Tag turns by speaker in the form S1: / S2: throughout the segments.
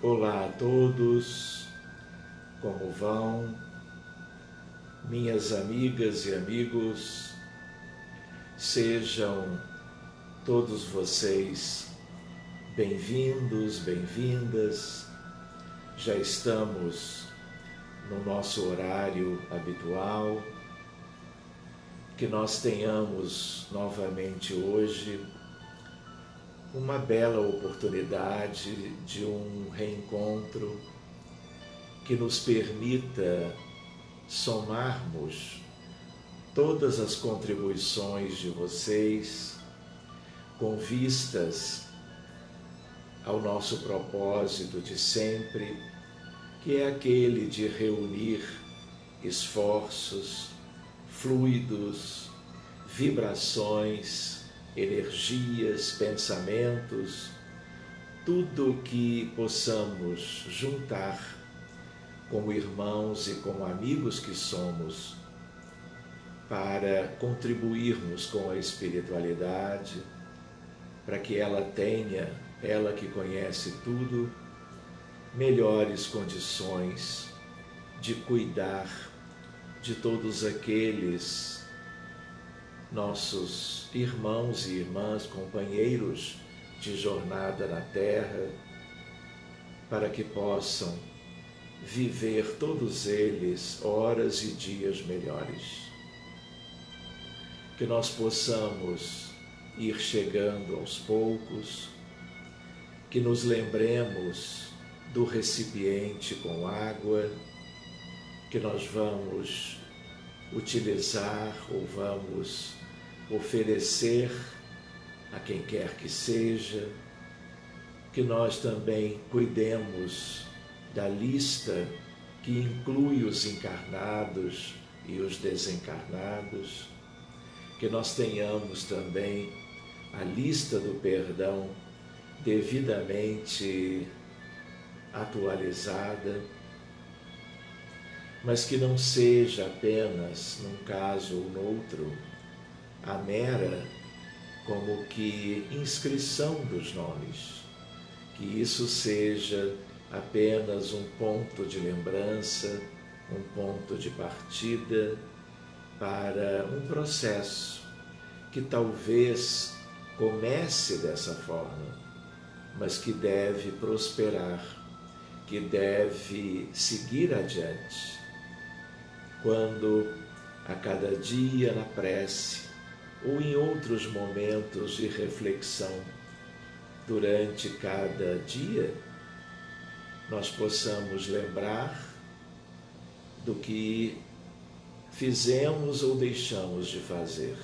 S1: Olá a todos, como vão? Minhas amigas e amigos, sejam todos vocês bem-vindos, bem-vindas. Já estamos no nosso horário habitual. Que nós tenhamos novamente hoje uma bela oportunidade de um reencontro que nos permita somarmos todas as contribuições de vocês com vistas ao nosso propósito de sempre, que é aquele de reunir esforços, fluidos, vibrações, energias, pensamentos, tudo que possamos juntar como irmãos e como amigos que somos para contribuirmos com a espiritualidade, para que ela tenha, ela que conhece tudo, melhores condições de cuidar de todos aqueles nossos irmãos e irmãs, companheiros de jornada na Terra, para que possam viver todos eles horas e dias melhores. Que nós possamos ir chegando aos poucos, que nos lembremos do recipiente com água, que nós vamos utilizar ou vamos oferecer a quem quer que seja, que nós também cuidemos da lista que inclui os encarnados e os desencarnados, que nós tenhamos também a lista do perdão devidamente atualizada, mas que não seja apenas, num caso ou noutro, a mera como que inscrição dos nomes, que isso seja apenas um ponto de lembrança, um ponto de partida para um processo que talvez comece dessa forma, mas que deve prosperar, que deve seguir adiante. Quando a cada dia na prece ou em outros momentos de reflexão durante cada dia, nós possamos lembrar do que fizemos ou deixamos de fazer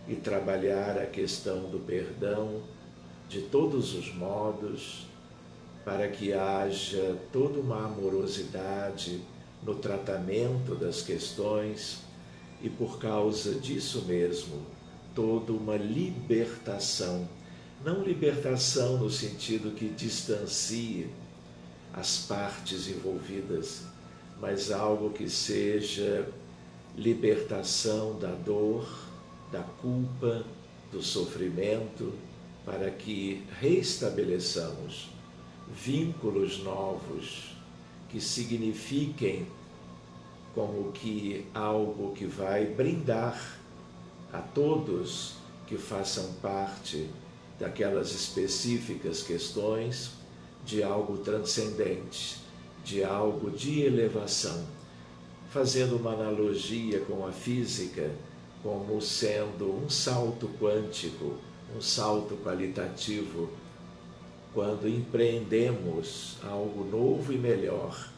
S1: e trabalhar a questão do perdão de todos os modos, para que haja toda uma amorosidade no tratamento das questões e, por causa disso mesmo, toda uma libertação. Não libertação no sentido que distancie as partes envolvidas, mas algo que seja libertação da dor, da culpa, do sofrimento, para que reestabeleçamos vínculos novos que signifiquem como que algo que vai brindar a todos que façam parte daquelas específicas questões de algo transcendente, de algo de elevação, fazendo uma analogia com a física como sendo um salto quântico, um salto qualitativo, quando empreendemos algo novo e melhor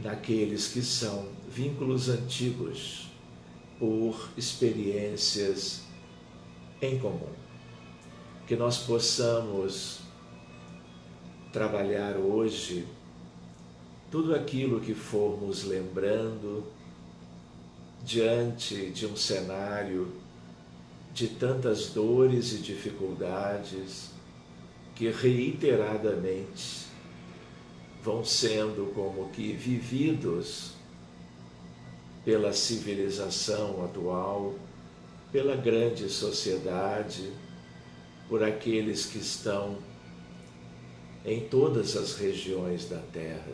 S1: naqueles que são vínculos antigos por experiências em comum. Que nós possamos trabalhar hoje tudo aquilo que formos lembrando diante de um cenário de tantas dores e dificuldades que reiteradamente vão sendo como que vividos pela civilização atual, pela grande sociedade, por aqueles que estão em todas as regiões da terra,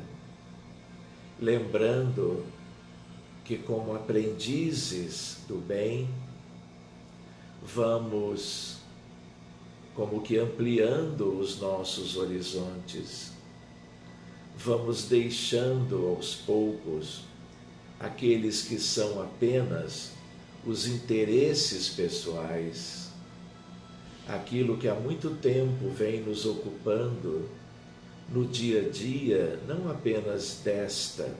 S1: lembrando que, como aprendizes do bem, vamos como que ampliando os nossos horizontes, vamos deixando aos poucos aqueles que são apenas os interesses pessoais, aquilo que há muito tempo vem nos ocupando no dia a dia, não apenas desta,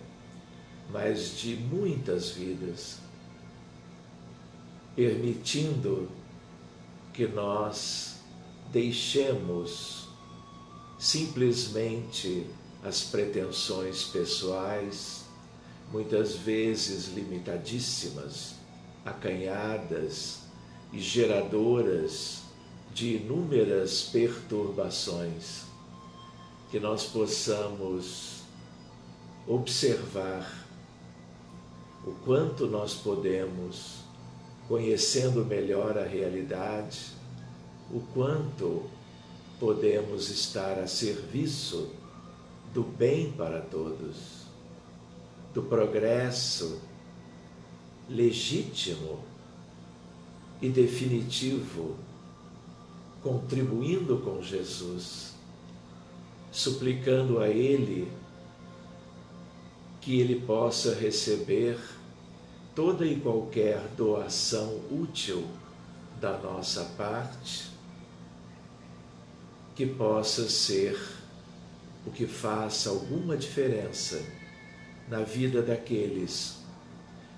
S1: mas de muitas vidas, permitindo que nós deixemos simplesmente as pretensões pessoais, muitas vezes limitadíssimas, acanhadas e geradoras de inúmeras perturbações, que nós possamos observar o quanto nós podemos, conhecendo melhor a realidade, o quanto podemos estar a serviço do bem para todos, do progresso legítimo e definitivo, contribuindo com Jesus, suplicando a Ele que Ele possa receber toda e qualquer doação útil da nossa parte, que possa ser o que faça alguma diferença na vida daqueles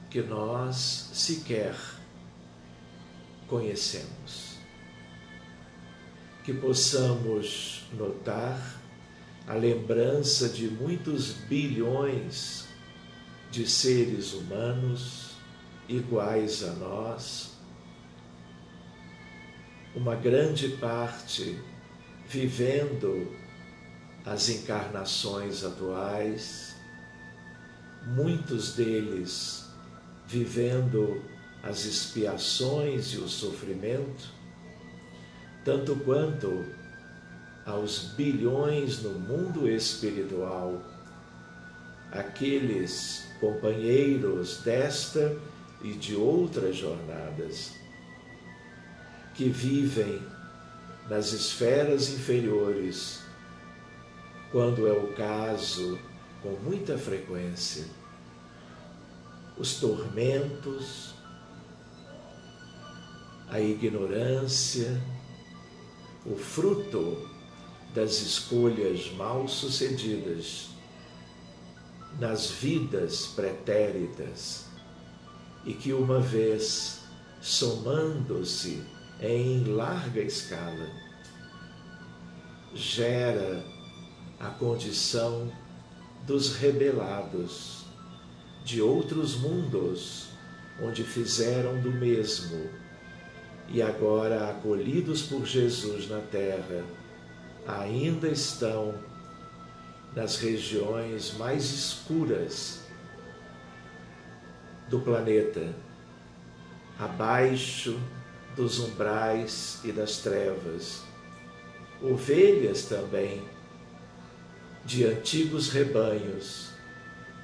S1: que nós sequer conhecemos. Que possamos notar a lembrança de muitos bilhões de seres humanos iguais a nós, uma grande parte vivendo as encarnações atuais, muitos deles vivendo as expiações e o sofrimento, tanto quanto aos bilhões no mundo espiritual, aqueles companheiros desta e de outras jornadas, que vivem nas esferas inferiores, quando é o caso, com muita frequência, os tormentos, a ignorância, o fruto das escolhas mal sucedidas nas vidas pretéritas, e que, uma vez somando-se em larga escala, gera a condição dos rebelados de outros mundos, onde fizeram do mesmo, e agora, acolhidos por Jesus na terra, ainda estão nas regiões mais escuras do planeta, abaixo dos umbrais e das trevas, ovelhas também de antigos rebanhos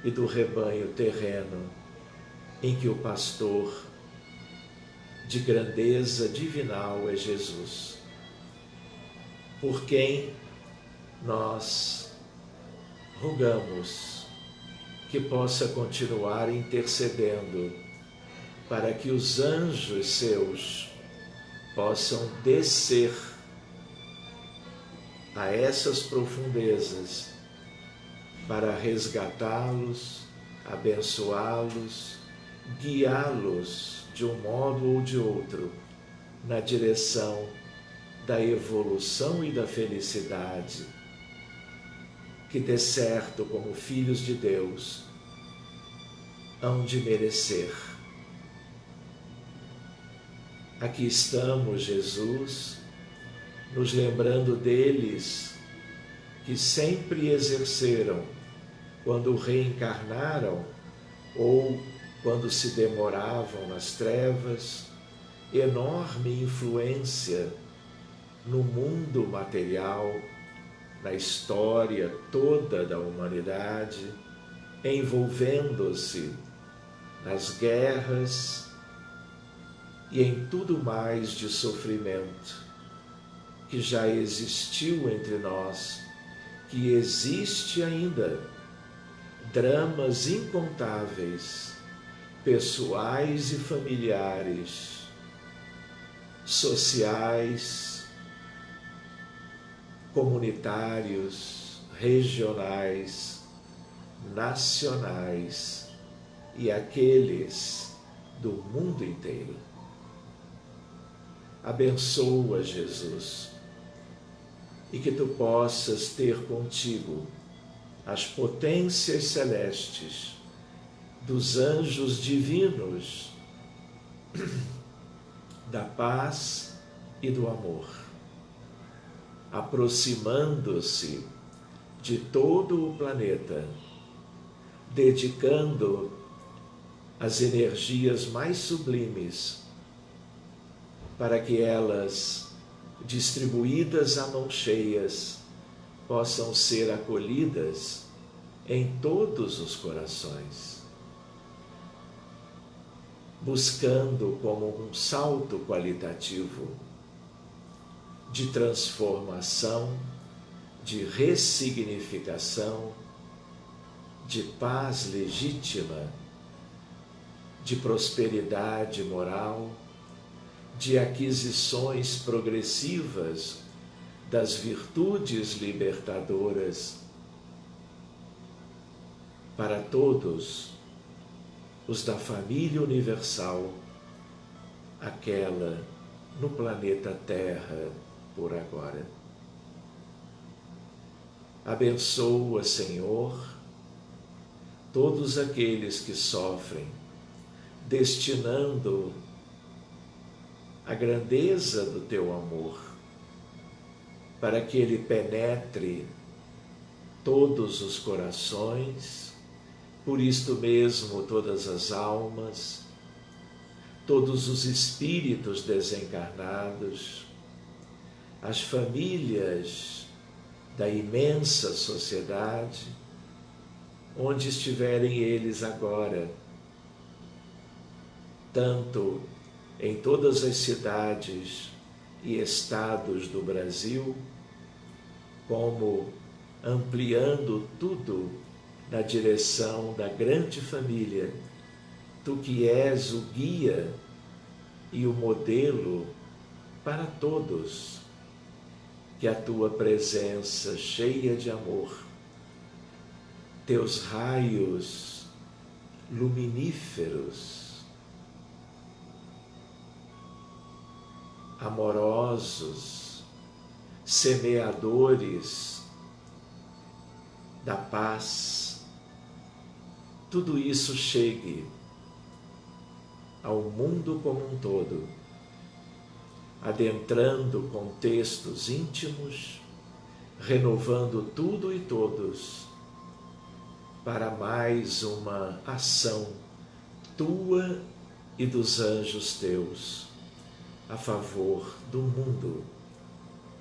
S1: e do rebanho terreno, em que o pastor de grandeza divinal é Jesus, por quem nós rogamos que possa continuar intercedendo para que os anjos seus possam descer a essas profundezas para resgatá-los, abençoá-los, guiá-los de um modo ou de outro na direção da evolução e da felicidade, que, de certo, como filhos de Deus, hão de merecer. Aqui estamos, Jesus, nos lembrando deles que sempre exerceram, quando reencarnaram ou quando se demoravam nas trevas, enorme influência no mundo material, na história toda da humanidade, envolvendo-se nas guerras e em tudo mais de sofrimento que já existiu entre nós, que existe ainda, dramas incontáveis, pessoais e familiares, sociais, comunitários, regionais, nacionais e aqueles do mundo inteiro. Abençoa, Jesus, e que tu possas ter contigo as potências celestes dos anjos divinos da paz e do amor, aproximando-se de todo o planeta, dedicando as energias mais sublimes para que elas, distribuídas a mãos cheias, possam ser acolhidas em todos os corações, buscando como um salto qualitativo de transformação, de ressignificação, de paz legítima, de prosperidade moral, de aquisições progressivas das virtudes libertadoras para todos os da família universal, aquela no planeta Terra por agora. Abençoa, Senhor, todos aqueles que sofrem, destinando a grandeza do teu amor, para que ele penetre todos os corações, por isto mesmo todas as almas, todos os espíritos desencarnados, as famílias da imensa sociedade, onde estiverem eles agora, tanto em todas as cidades e estados do Brasil, como ampliando tudo na direção da grande família, tu que és o guia e o modelo para todos, que a tua presença cheia de amor, teus raios luminíferos, amorosos, semeadores da paz, tudo isso chegue ao mundo como um todo, adentrando contextos íntimos, renovando tudo e todos para mais uma ação tua e dos anjos teus a favor do mundo,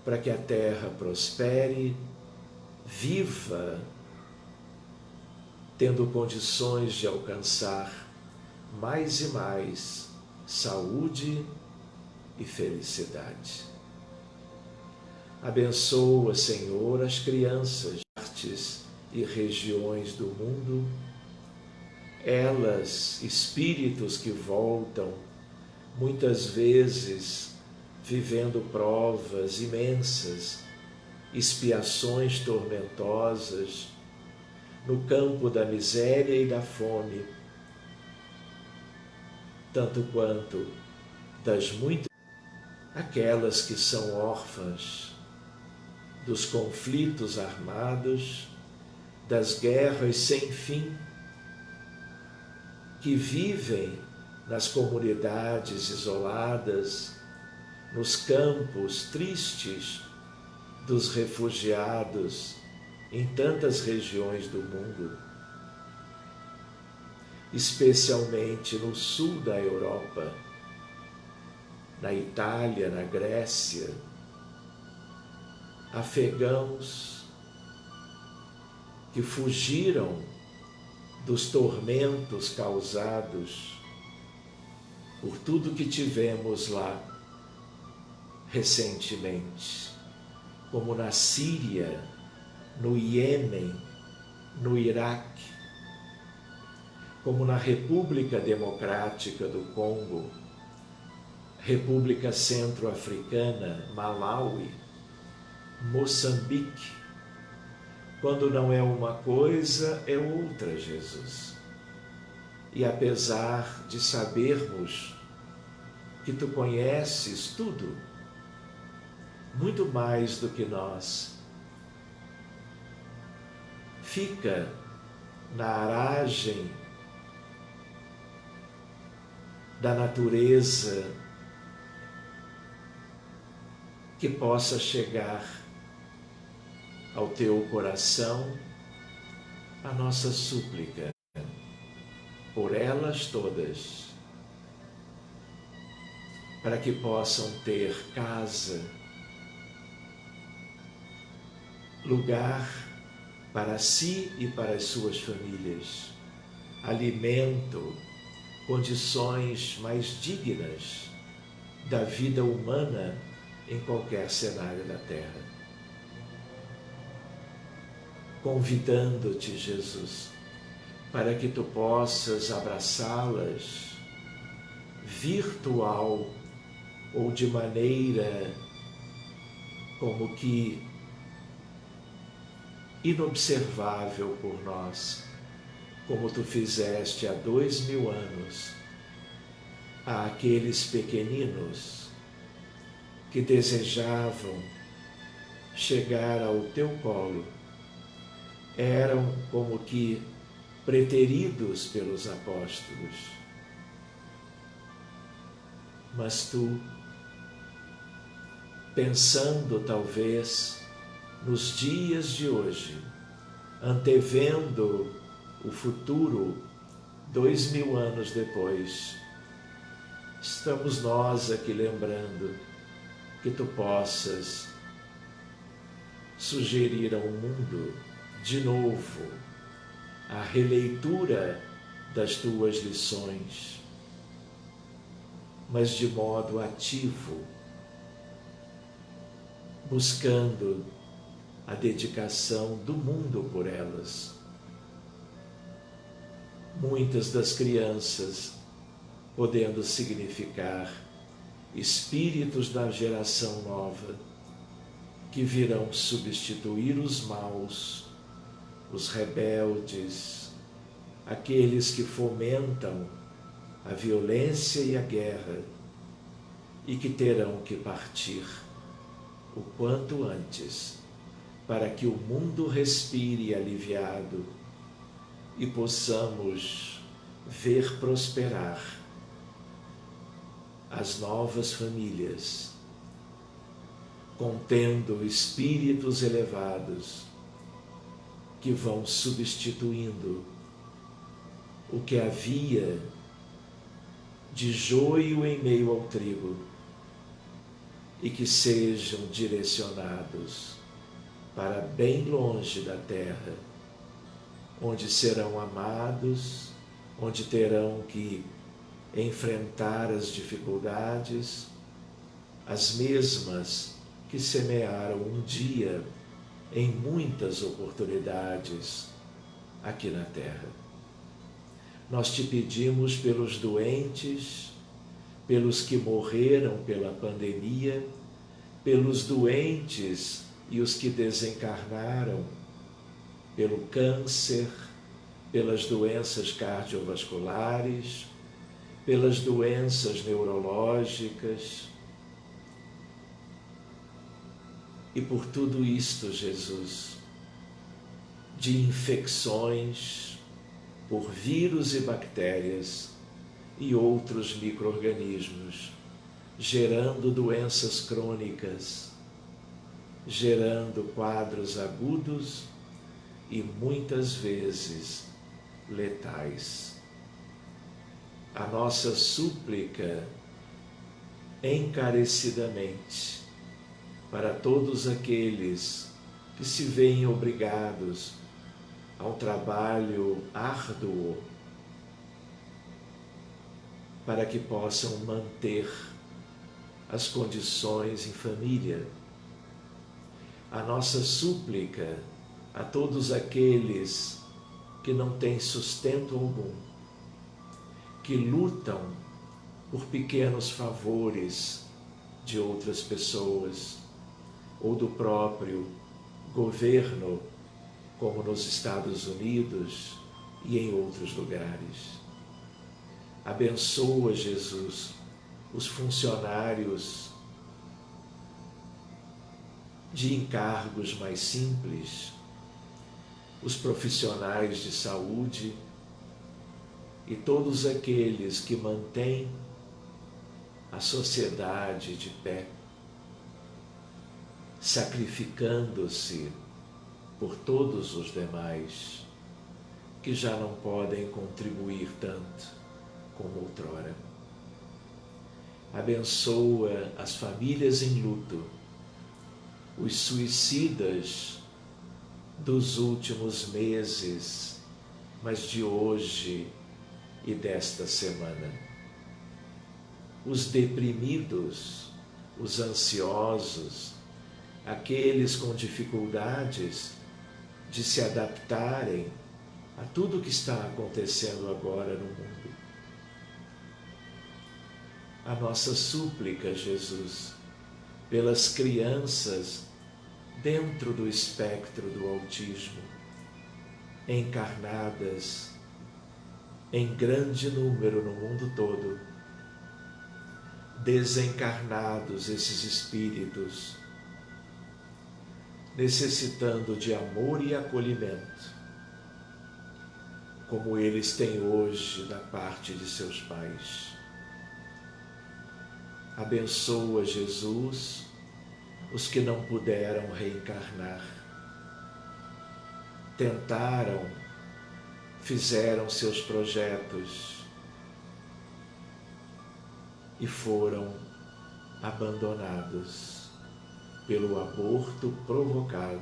S1: para que a terra prospere, viva, tendo condições de alcançar mais e mais saúde e felicidade. Abençoa, Senhor, as crianças, artes e regiões do mundo, elas, espíritos que voltam, muitas vezes vivendo provas imensas, expiações tormentosas, no campo da miséria e da fome, tanto quanto das muitas, aquelas que são órfãs dos conflitos armados, das guerras sem fim, que vivem nas comunidades isoladas, nos campos tristes dos refugiados em tantas regiões do mundo, especialmente no sul da Europa, na Itália, na Grécia, afegãos que fugiram dos tormentos causados por tudo que tivemos lá recentemente, como na Síria, no Iêmen, no Iraque, como na República Democrática do Congo, República Centro-Africana, Malawi, Moçambique. Quando não é uma coisa, é outra, Jesus. E apesar de sabermos que Tu conheces tudo, muito mais do que nós, fica na aragem da natureza que possa chegar ao Teu coração a nossa súplica por elas todas, para que possam ter casa, lugar para si e para as suas famílias, alimento, condições mais dignas da vida humana em qualquer cenário da Terra. Convidando-te, Jesus, para que Tu possas abraçá-las virtual ou de maneira como que inobservável por nós, como Tu fizeste há 2000 anos àqueles pequeninos que desejavam chegar ao Teu colo. Eram como que preteridos pelos apóstolos. Mas Tu, pensando talvez nos dias de hoje, antevendo o futuro 2000 anos depois, estamos nós aqui lembrando que Tu possas sugerir ao mundo de novo a releitura das Tuas lições, mas de modo ativo, buscando a dedicação do mundo por elas. Muitas das crianças podendo significar espíritos da geração nova que virão substituir os maus, os rebeldes, aqueles que fomentam a violência e a guerra e que terão que partir o quanto antes para que o mundo respire aliviado e possamos ver prosperar as novas famílias, contendo espíritos elevados que vão substituindo o que havia de joio em meio ao trigo e que sejam direcionados para bem longe da terra, onde serão amados, onde terão que enfrentar as dificuldades, as mesmas que semearam um dia em muitas oportunidades aqui na terra. Nós Te pedimos pelos doentes, pelos que morreram pela pandemia, pelos doentes e os que desencarnaram, pelo câncer, pelas doenças cardiovasculares, pelas doenças neurológicas. E por tudo isto, Jesus, de infecções por vírus e bactérias e outros micro-organismos, gerando doenças crônicas, gerando quadros agudos e muitas vezes letais. A nossa súplica encarecidamente para todos aqueles que se veem obrigados a um trabalho árduo para que possam manter as condições em família. A nossa súplica a todos aqueles que não têm sustento algum, que lutam por pequenos favores de outras pessoas ou do próprio governo, como nos Estados Unidos e em outros lugares. Abençoa, Jesus, os funcionários de encargos mais simples, os profissionais de saúde e todos aqueles que mantêm a sociedade de pé, sacrificando-se por todos os demais que já não podem contribuir tanto como outrora. Abençoa as famílias em luto, os suicidas dos últimos meses, mas de hoje e desta semana. Os deprimidos, os ansiosos, aqueles com dificuldades de se adaptarem a tudo que está acontecendo agora no mundo. A nossa súplica, Jesus, pelas crianças dentro do espectro do autismo, encarnadas em grande número no mundo todo, desencarnados esses espíritos, necessitando de amor e acolhimento, como eles têm hoje da parte de seus pais. Abençoa, Jesus, os que não puderam reencarnar. Tentaram, fizeram seus projetos e foram abandonados pelo aborto provocado.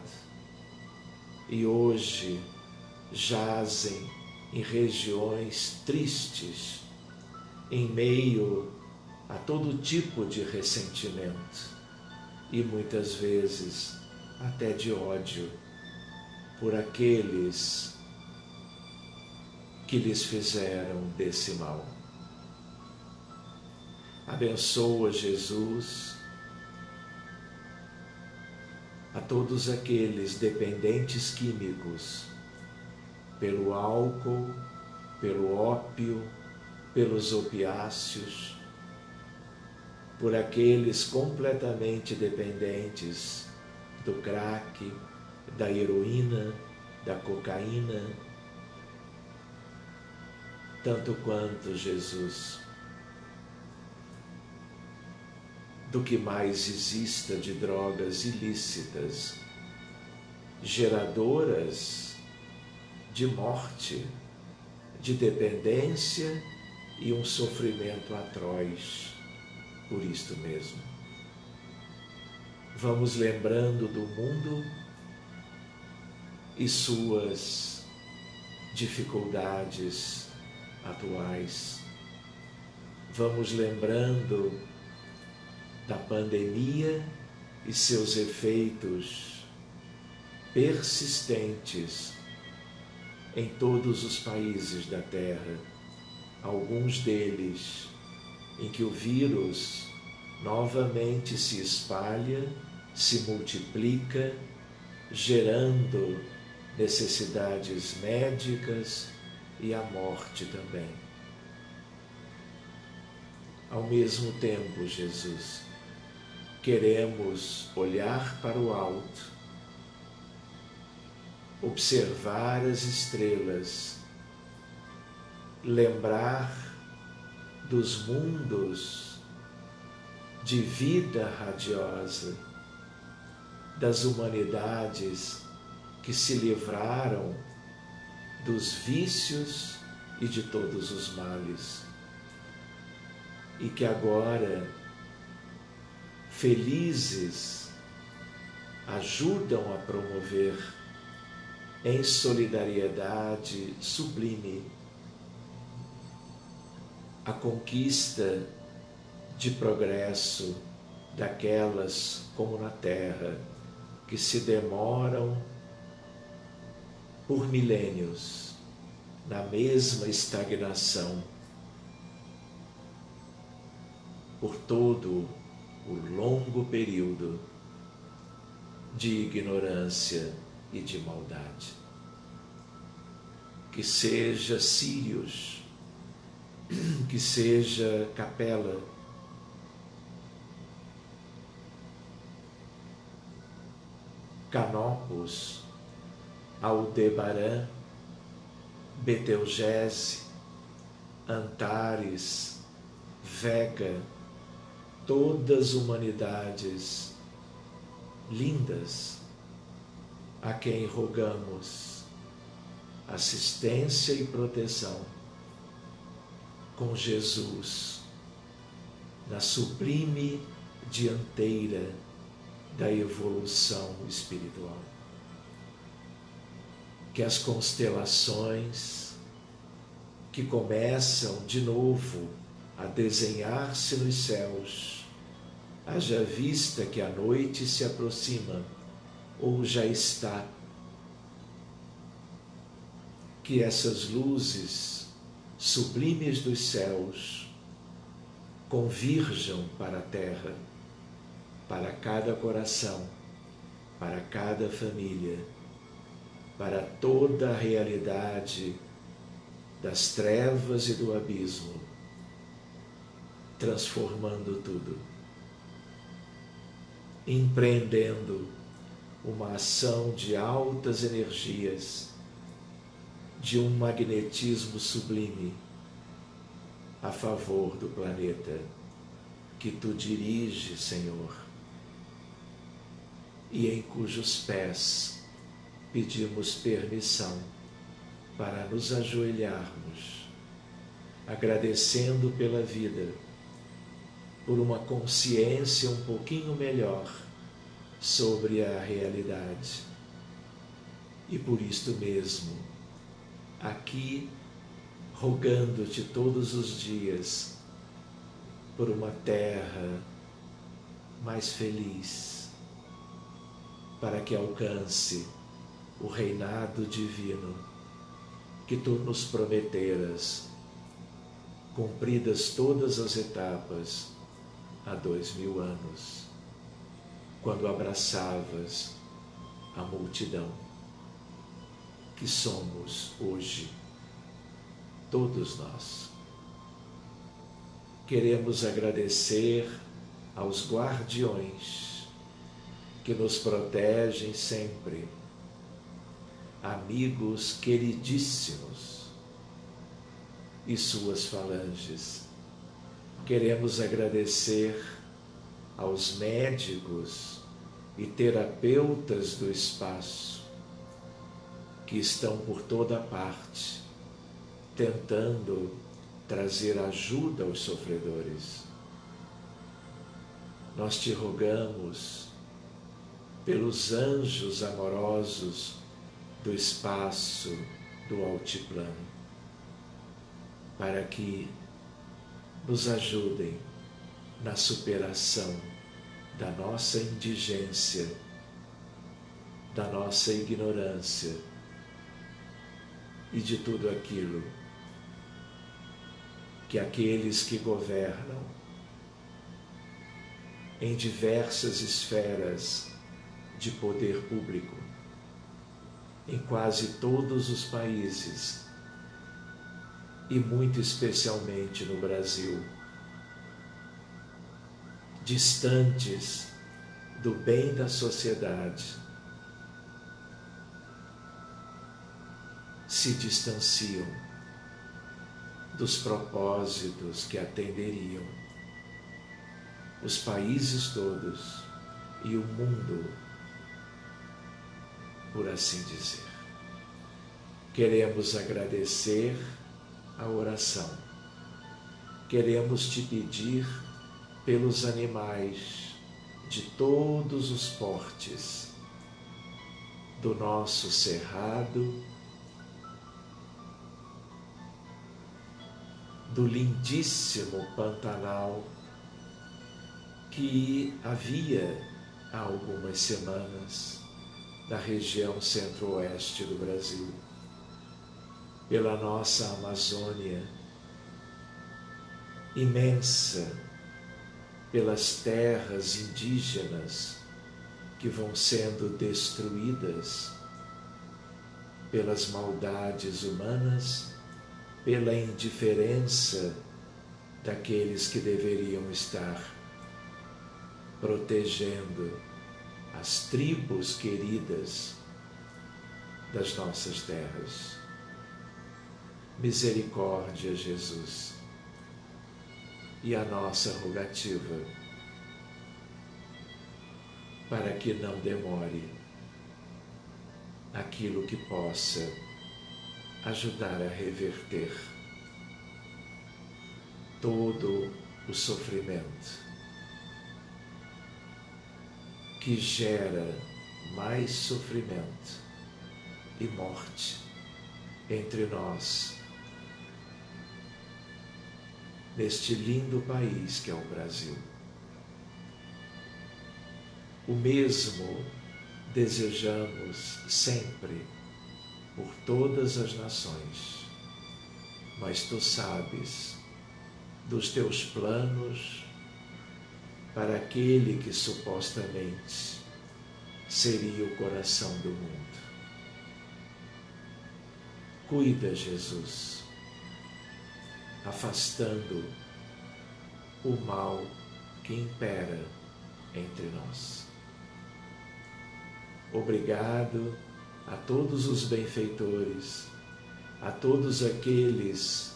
S1: E hoje jazem em regiões tristes, em meio a todo tipo de ressentimento e muitas vezes até de ódio por aqueles que lhes fizeram desse mal. Abençoa, Jesus, a todos aqueles dependentes químicos pelo álcool, pelo ópio, pelos opiáceos, por aqueles completamente dependentes do crack, da heroína, da cocaína, tanto quanto, Jesus, do que mais exista de drogas ilícitas, geradoras de morte, de dependência e um sofrimento atroz por isto mesmo. Vamos lembrando do mundo e suas dificuldades atuais. Vamos lembrando da pandemia e seus efeitos persistentes em todos os países da Terra, alguns deles em que o vírus novamente se espalha, se multiplica, gerando necessidades médicas e a morte também. Ao mesmo tempo, Jesus, queremos olhar para o alto, observar as estrelas, lembrar dos mundos de vida radiosa, das humanidades que se livraram dos vícios e de todos os males, e que agora, felizes, ajudam a promover em solidariedade sublime, a conquista de progresso daquelas, como na Terra, que se demoram por milênios na mesma estagnação, por todo o longo período de ignorância e de maldade. Que seja Sírios, que seja Capela, Canopus, Aldebaran, Betelgeuse, Antares, Vega, todas humanidades lindas, a quem rogamos assistência e proteção, com Jesus na sublime dianteira da evolução espiritual. Que as constelações que começam de novo a desenhar-se nos céus, haja vista que a noite se aproxima ou já está, que essas luzes sublimes dos céus convirjam para a terra, para cada coração, para cada família, para toda a realidade das trevas e do abismo, transformando tudo, empreendendo uma ação de altas energias, de um magnetismo sublime a favor do planeta que tu diriges, Senhor, e em cujos pés pedimos permissão para nos ajoelharmos, agradecendo pela vida, por uma consciência um pouquinho melhor sobre a realidade. E por isto mesmo, aqui, rogando-te todos os dias por uma terra mais feliz, para que alcance o reinado divino que tu nos prometeras, cumpridas todas as etapas há 2000 anos, quando abraçavas a multidão que somos hoje, todos nós. Queremos agradecer aos guardiões que nos protegem sempre, amigos queridíssimos e suas falanges. Queremos agradecer aos médicos e terapeutas do espaço que estão por toda parte, tentando trazer ajuda aos sofredores. Nós te rogamos pelos anjos amorosos do espaço, do altiplano, para que nos ajudem na superação da nossa indigência, da nossa ignorância e de tudo aquilo que aqueles que governam em diversas esferas de poder público, em quase todos os países, e muito especialmente no Brasil, distantes do bem da sociedade, se distanciam dos propósitos que atenderiam os países todos e o mundo, por assim dizer. Queremos agradecer a oração. Queremos te pedir pelos animais de todos os portes, do nosso cerrado, do lindíssimo Pantanal que havia há algumas semanas na região centro-oeste do Brasil, pela nossa Amazônia imensa, pelas terras indígenas que vão sendo destruídas pelas maldades humanas, pela indiferença daqueles que deveriam estar protegendo as tribos queridas das nossas terras. Misericórdia, Jesus, e a nossa rogativa para que não demore aquilo que possa ajudar a reverter todo o sofrimento que gera mais sofrimento e morte entre nós, neste lindo país que é o Brasil. O mesmo desejamos sempre por todas as nações, mas tu sabes dos teus planos para aquele que supostamente seria o coração do mundo. Cuida, Jesus, afastando o mal que impera entre nós. Obrigado a todos os benfeitores, a todos aqueles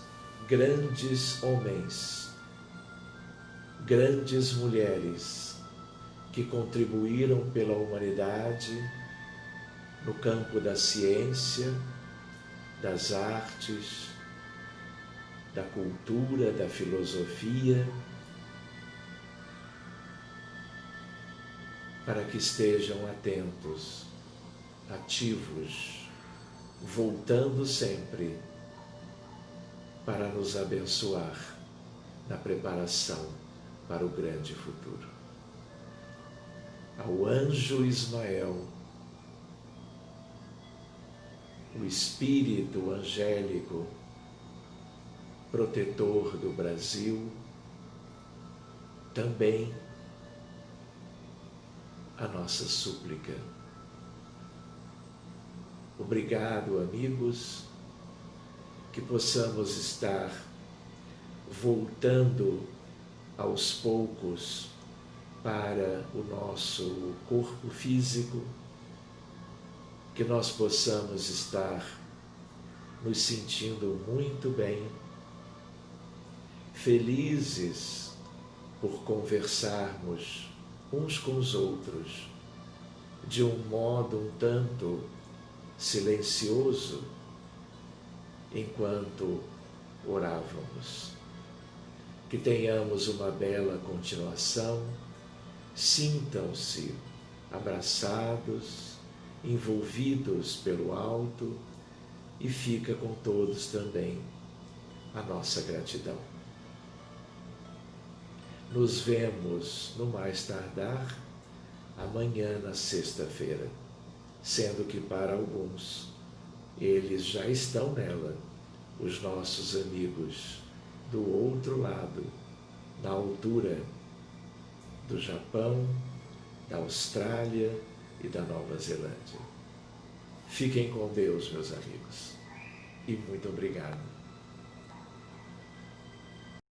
S1: grandes homens, grandes mulheres que contribuíram pela humanidade no campo da ciência, das artes, da cultura, da filosofia, para que estejam atentos, ativos, voltando sempre para nos abençoar na preparação para o grande futuro. Ao anjo Ismael, o Espírito angélico, protetor do Brasil, também a nossa súplica. Obrigado, amigos, que possamos estar voltando aos poucos para o nosso corpo físico, que nós possamos estar nos sentindo muito bem, felizes por conversarmos uns com os outros de um modo um tanto silencioso enquanto orávamos. Que tenhamos uma bela continuação, sintam-se abraçados, envolvidos pelo alto, e fica com todos também a nossa gratidão. Nos vemos no mais tardar amanhã, na sexta-feira, sendo que para alguns eles já estão nela, os nossos amigos do outro lado, na altura do Japão, da Austrália e da Nova Zelândia. Fiquem com Deus, meus amigos, e muito obrigado.